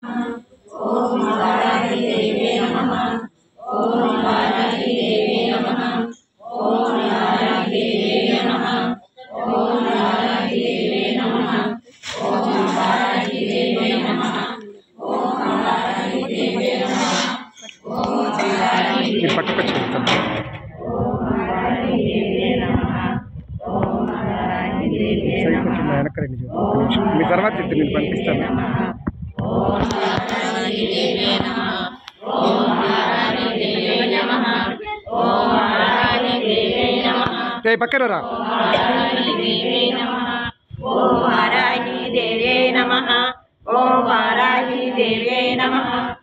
ओम वाराही देवे नमः। ओम वाराही देवे नमः। ओम वाराही देवे नमः। ओम वाराही देवे नमः। ओम वाराही देवे नमः। ओम वाराही देवे नमः। ओम वाराही देवे नमः। ओम वाराही देवे नमः। ओम वाराही देवे नमः। మీ తర్వాత నేను పంపిస్తాను. ओम वाराही देवे नमः। ओम वाराही देवे नमः। ओम वाराही देवे नमः। पక్కన రా. ओम वाराही देवे नमः। ओम वाराही देवे नमः। ओम वाराही देवे नमः।